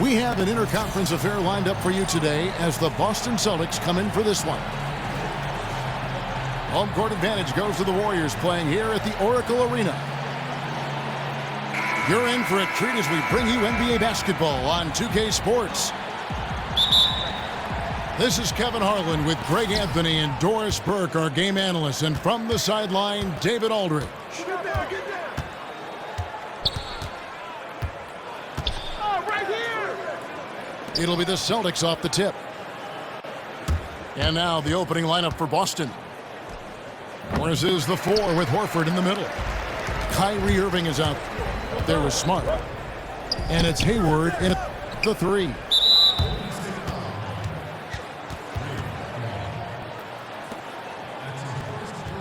We have an interconference affair lined up for you today as the Boston Celtics come in for this one. Home court advantage goes to the Warriors playing here at the Oracle Arena. You're in for a treat as we bring you NBA basketball on 2K Sports. This is Kevin Harlan with Greg Anthony and Doris Burke, our game analysts, and from the sideline, David Aldridge. It'll be the Celtics off the tip. And now the opening lineup for Boston. This is the 4 with Horford in the middle. Kyrie Irving is out there with Smart. And it's Hayward in the 3.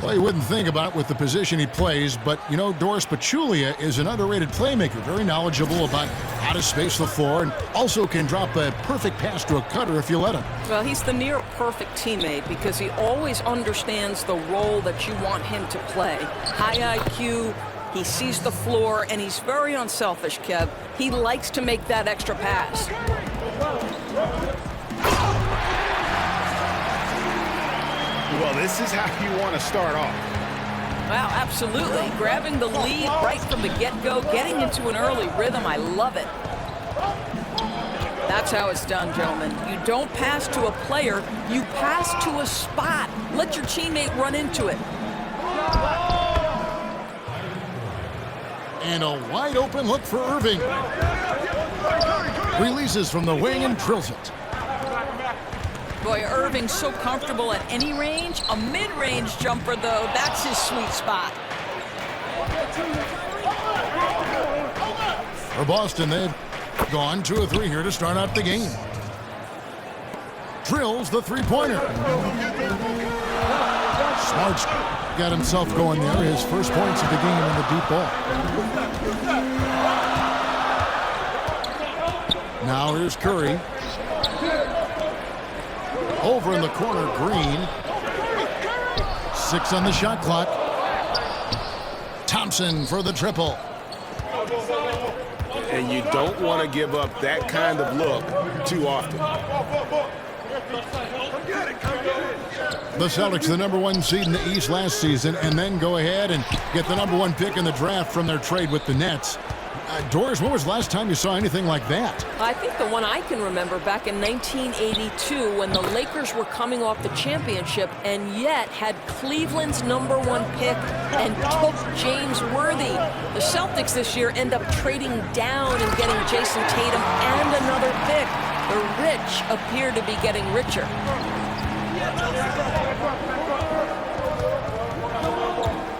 Well, you wouldn't think about it with the position he plays, but, you know, Doris Pachulia is an underrated playmaker, very knowledgeable about how to space the floor, and also can drop a perfect pass to a cutter if you let him. Well, he's the near-perfect teammate because he always understands the role that you want him to play. High IQ, he sees the floor, and he's very unselfish, Kev. He likes to make that extra pass. Well, this is how you want to start off. Wow, absolutely. Grabbing the lead right from the get-go, getting into an early rhythm. I love it. That's how it's done, gentlemen. You don't pass to a player, you pass to a spot. Let your teammate run into it. And a wide open look for Irving. Releases from the wing and drills it. Boy, Irving's so comfortable at any range. A mid-range jumper, though, that's his sweet spot. For Boston, they've gone 2 of 3 here to start out the game. Drills the three-pointer. Smart's got himself going there. His first points of the game in the deep ball. Now here's Curry. Over in the corner, Green. 6 on the shot clock. Thompson for the triple. And you don't want to give up that kind of look too often. The Celtics, the #1 seed in the East last season, and then go ahead and get the #1 pick in the draft from their trade with the Nets. Doris, when was the last time you saw anything like that? I think the one I can remember back in 1982 when the Lakers were coming off the championship and yet had Cleveland's #1 pick and took James Worthy. The Celtics this year end up trading down and getting Jason Tatum and another pick. The rich appear to be getting richer.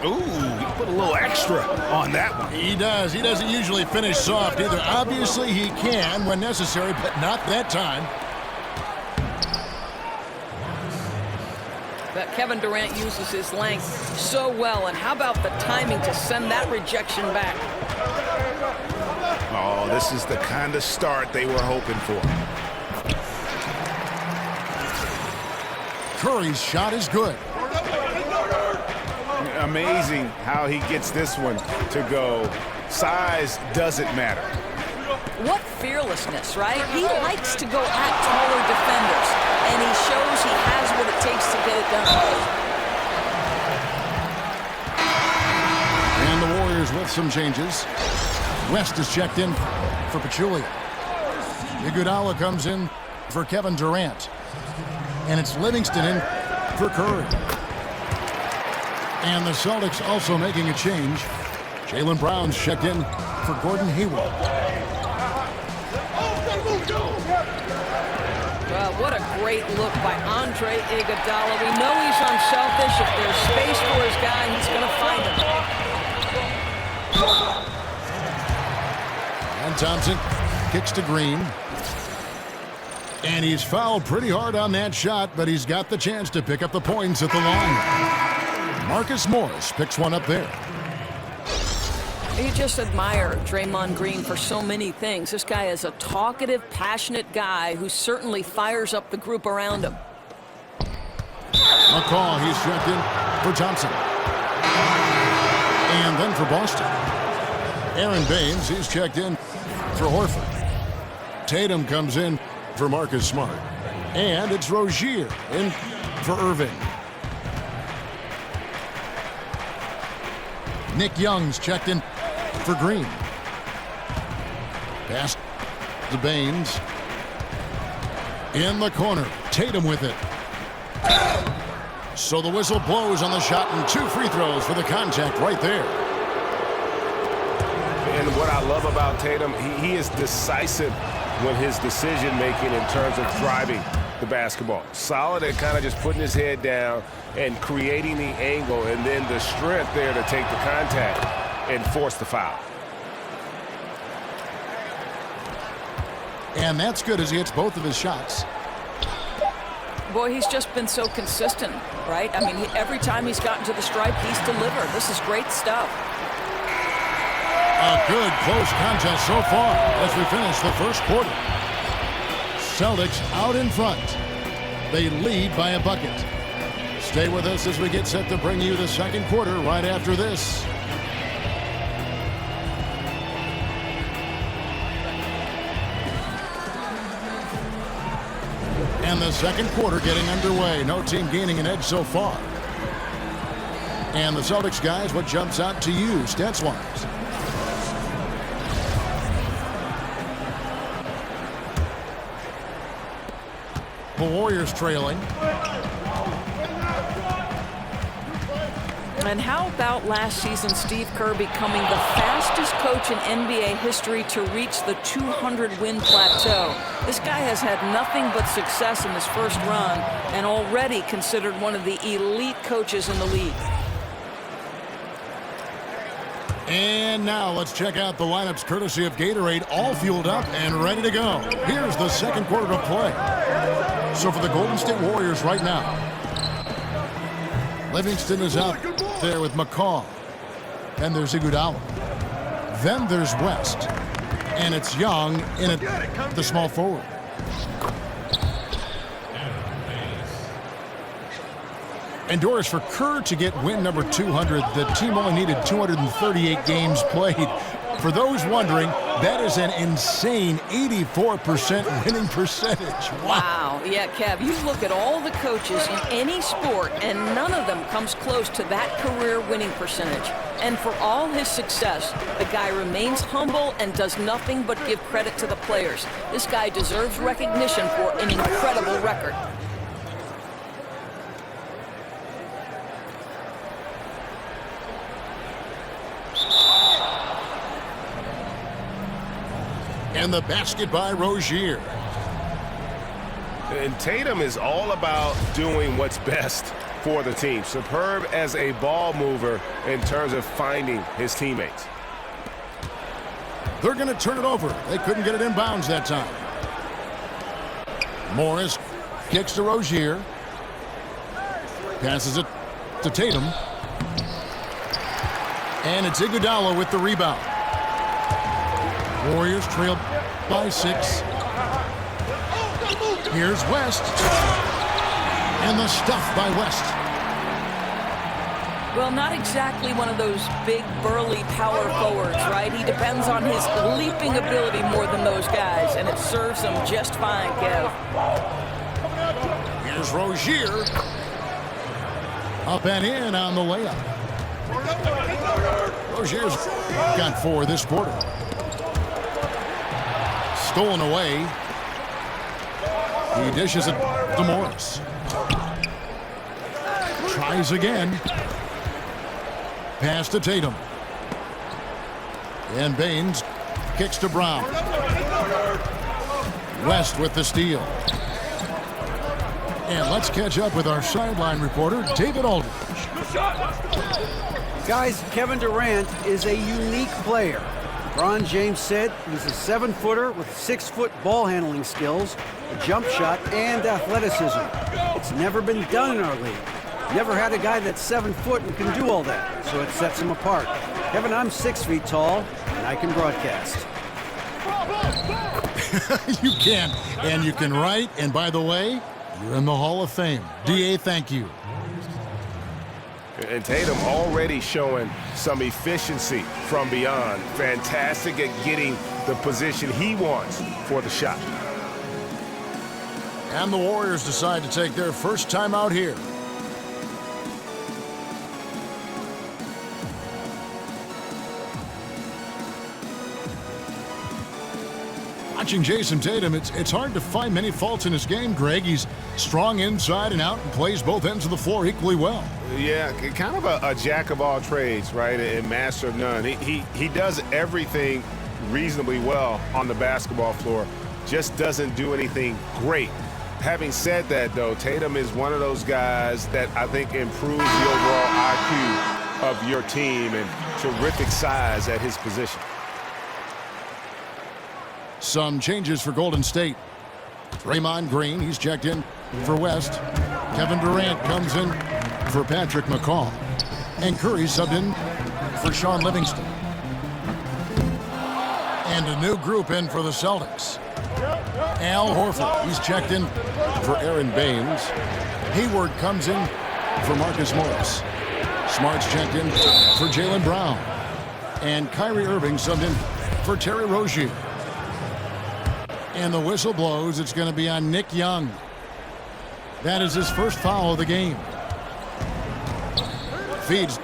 Ooh, he put a little extra on that one. He does. He doesn't usually finish soft either. Obviously, he can when necessary, but not that time. But Kevin Durant uses his length so well, and how about the timing to send that rejection back? Oh, this is the kind of start they were hoping for. Curry's shot is good. Amazing how he gets this one to go. Size doesn't matter. What fearlessness, right? He likes to go at taller defenders, and he shows he has what it takes to get it done. And the Warriors with some changes. West is checked in for Pachulia. Iguodala comes in for Kevin Durant. And it's Livingston in for Curry. And the Celtics also making a change. Jaylen Brown's checked in for Gordon Hayward. Well, what a great look by Andre Iguodala. We know he's unselfish. If there's space for his guy, he's going to find him. And Thompson kicks to Green. And he's fouled pretty hard on that shot, but he's got the chance to pick up the points at the line. Marcus Morris picks one up there. You just admire Draymond Green for so many things. This guy is a talkative, passionate guy who certainly fires up the group around him. McCall, he's checked in for Thompson. And then for Boston, Aaron Baines, he's checked in for Horford. Tatum comes in for Marcus Smart. And it's Rozier in for Irving. Nick Young's checked in for Green. Pass to Baines. In the corner, Tatum with it. So the whistle blows on the shot and 2 free throws for the contact right there. And what I love about Tatum, he is decisive when his decision-making in terms of driving the basketball. Solid at kind of just putting his head down and creating the angle, and then the strength there to take the contact and force the foul. And that's good as he hits both of his shots. Boy, he's just been so consistent, right? I mean, every time he's gotten to the stripe, he's delivered. This is great stuff. A good close contest so far as we finish the first quarter. Celtics out in front. They lead by a bucket. Stay with us as we get set to bring you the second quarter right after this. And the second quarter getting underway. No team gaining an edge so far. And the Celtics guys, what jumps out to you stats-wise? The Warriors trailing. And how about last season, Steve Kerr becoming the fastest coach in NBA history to reach the 200-win plateau? This guy has had nothing but success in his first run and already considered one of the elite coaches in the league. And now let's check out the lineups courtesy of Gatorade, all fueled up and ready to go. Here's the second quarter of play. So for the Golden State Warriors right now, Livingston is out there with McCaw. Then there's Iguodala. Then there's West. And it's Young in at the small forward. And Doris, for Kerr to get win number 200, the team only needed 238 games played. For those wondering, that is an insane 84% winning percentage. Wow. Yeah, Kev, you look at all the coaches in any sport, and none of them comes close to that career winning percentage. And for all his success, the guy remains humble and does nothing but give credit to the players. This guy deserves recognition for an incredible record. And the basket by Rozier. And Tatum is all about doing what's best for the team. Superb as a ball mover in terms of finding his teammates. They're going to turn it over. They couldn't get it inbounds that time. Morris kicks to Rozier. Passes it to Tatum. And it's Iguodala with the rebound. Warriors trail by 6. Here's West. And the stuff by West. Well, not exactly one of those big, burly power forwards, right? He depends on his leaping ability more than those guys, and it serves him just fine, Kev. Here's Rozier. Up and in on the layup. Rozier's got 4 this quarter. Stolen away. He dishes it to Morris. Tries again. Pass to Tatum. And Baines kicks to Brown. West with the steal. And let's catch up with our sideline reporter, David Aldridge. Guys, Kevin Durant is a unique player. LeBron James said he's a 7-footer with 6-foot ball handling skills, a jump shot, and athleticism. It's never been done in our league. Never had a guy that's 7 foot and can do all that, so it sets him apart. Kevin, I'm 6 feet tall, and I can broadcast. You can, and you can write, and by the way, you're in the Hall of Fame. D.A., thank you. And Tatum already showing some efficiency from beyond. Fantastic at getting the position he wants for the shot. And the Warriors decide to take their first time out here. Watching Jason Tatum, it's hard to find many faults in his game, Greg. He's strong inside and out and plays both ends of the floor equally well. Yeah, kind of a jack of all trades, right, and master of none. He does everything reasonably well on the basketball floor, just doesn't do anything great. Having said that, though, Tatum is one of those guys that I think improves the overall IQ of your team, and terrific size at his position. Some changes for Golden State. Draymond Green, he's checked in for West. Kevin Durant comes in for Patrick McCaw. And Curry subbed in for Sean Livingston. And a new group in for the Celtics. Al Horford, he's checked in for Aaron Baines. Hayward comes in for Marcus Morris. Smart's checked in for Jaylen Brown. And Kyrie Irving subbed in for Terry Rozier. And the whistle blows. It's going to be on Nick Young. That is his first foul of the game. Feeds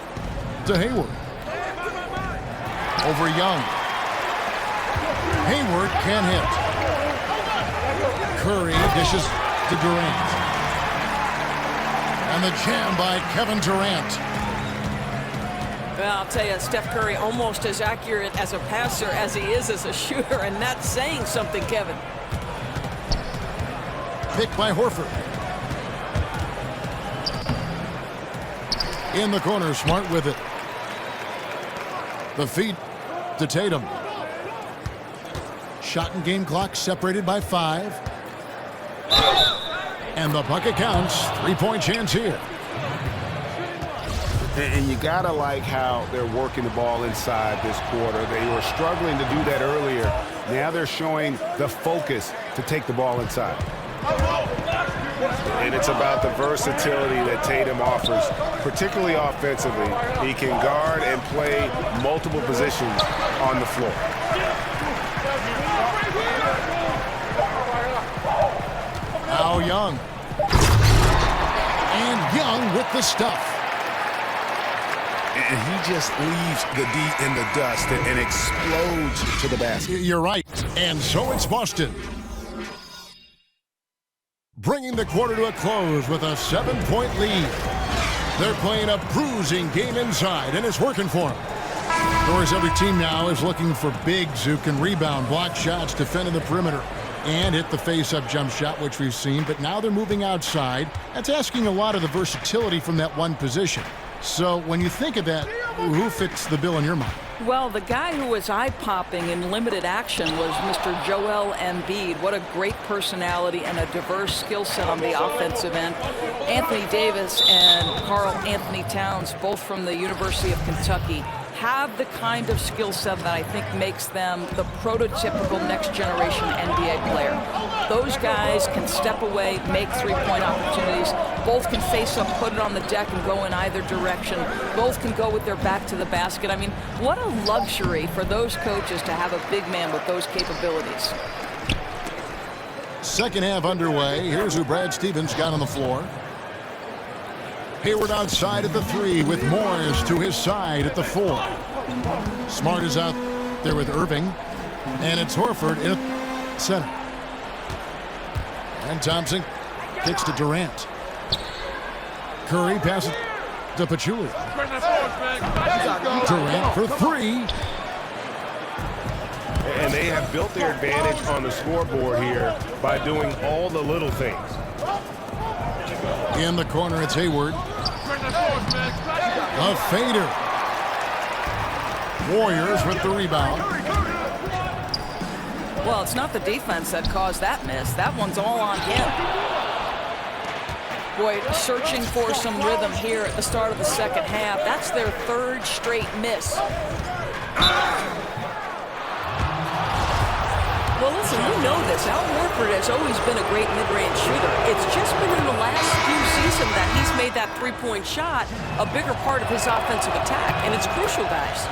to Hayward. Over Young. Hayward can't hit. Curry dishes to Durant. And the jam by Kevin Durant. Well, I'll tell you, Steph Curry almost as accurate as a passer as he is as a shooter, and that's saying something, Kevin. Picked by Horford. In the corner, Smart with it. The feed to Tatum. Shot and game clock separated by 5. And the bucket counts. 3-point chance here. And you got to like how they're working the ball inside this quarter. They were struggling to do that earlier. Now they're showing the focus to take the ball inside. And it's about the versatility that Tatum offers, particularly offensively. He can guard and play multiple positions on the floor. Now Young. And Young with the stuff. And he just leaves the D in the dust and explodes to the basket. You're right. And so it's Boston. Bringing the quarter to a close with a 7-point lead. They're playing a bruising game inside, and it's working for them. Of course, every team now is looking for bigs who can rebound, block shots, defend in the perimeter, and hit the face-up jump shot, which we've seen. But now they're moving outside. That's asking a lot of the versatility from that one position. So when you think of that, who fits the bill in your mind? Well, the guy who was eye-popping in limited action was Mr. Joel Embiid. What a great personality and a diverse skill set on the offensive end. Anthony Davis and Karl Anthony Towns, both from the University of Kentucky, have the kind of skill set that I think makes them the prototypical next-generation NBA player. Those guys can step away, make three-point opportunities. Both can face up, put it on the deck, and go in either direction. Both can go with their back to the basket. I mean, what a luxury for those coaches to have a big man with those capabilities. Second half underway. Here's who Brad Stevens got on the floor. Hayward outside at the 3 with Morris to his side at the 4. Smart is out there with Irving. And it's Horford in the center. And Thompson kicks to Durant. Curry passes to Pachulia. Durant for 3. And they have built their advantage on the scoreboard here by doing all the little things. In the corner, it's Hayward. A fader. Warriors with the rebound. Well, it's not the defense that caused that miss. That one's all on him. Boy, searching for some rhythm here at the start of the second half. That's their third straight miss. Well, listen, we know this. Al Horford has always been a great mid-range shooter. It's just been in the last few seasons that he's made that three-point shot a bigger part of his offensive attack, and it's crucial, guys.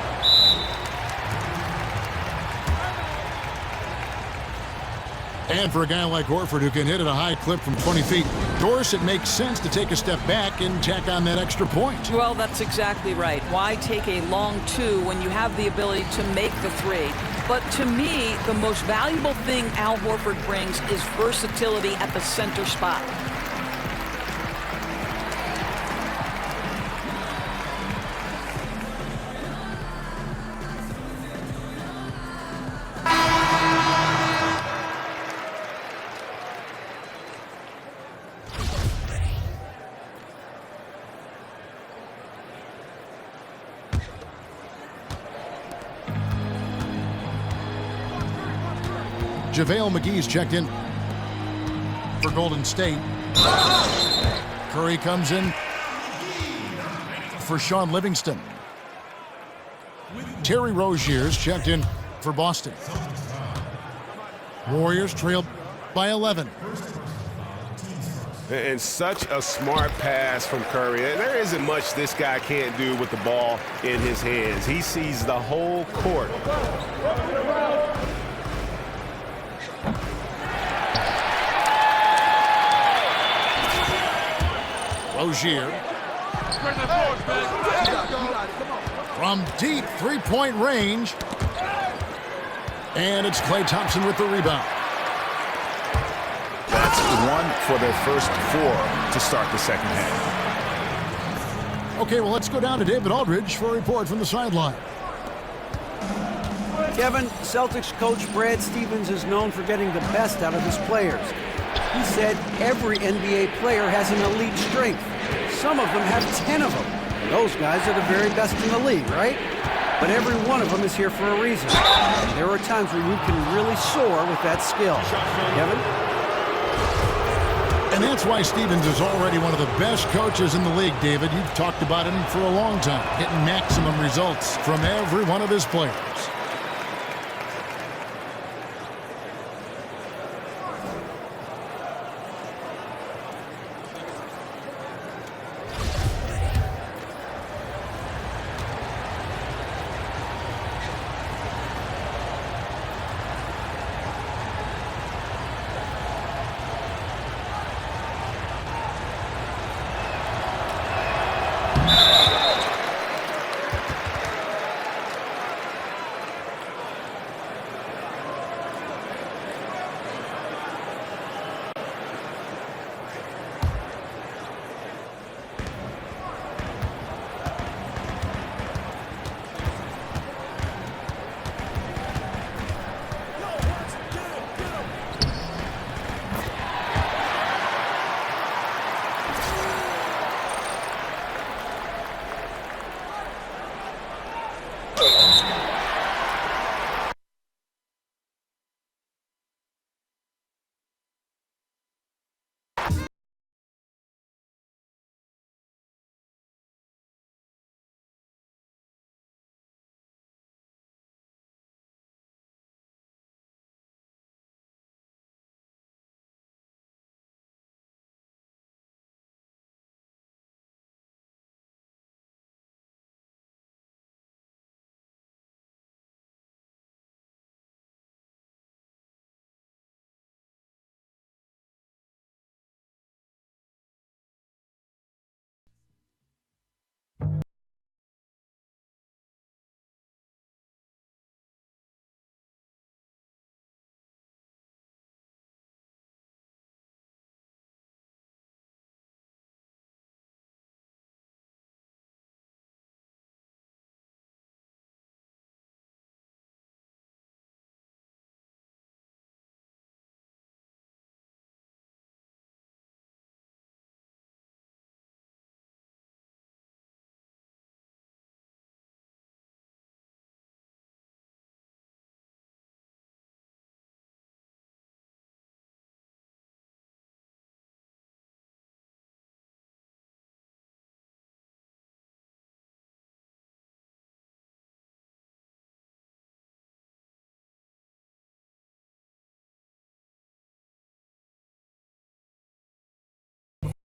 And for a guy like Horford who can hit at a high clip from 20 feet, Doris, it makes sense to take a step back and tack on that extra point. Well, that's exactly right. Why take a long two when you have the ability to make the three? But to me, the most valuable thing Al Horford brings is versatility at the center spot. JaVale McGee's checked in for Golden State. Curry comes in for Sean Livingston. Terry Rozier's checked in for Boston. Warriors trailed by 11. And such a smart pass from Curry. There isn't much this guy can't do with the ball in his hands. He sees the whole court. Rozier from deep three-point range. And it's Klay Thompson with the rebound. That's one for their first four to start the second half. Okay, well, let's go down to David Aldridge for a report from the sideline. Kevin, Celtics coach Brad Stevens is known for getting the best out of his players. He said every NBA player has an elite strength. Some of them have 10 of them. And those guys are the very best in the league, right? But every one of them is here for a reason. And there are times where you can really soar with that skill. Kevin? And that's why Stevens is already one of the best coaches in the league, David. You've talked about him for a long time, getting maximum results from every one of his players.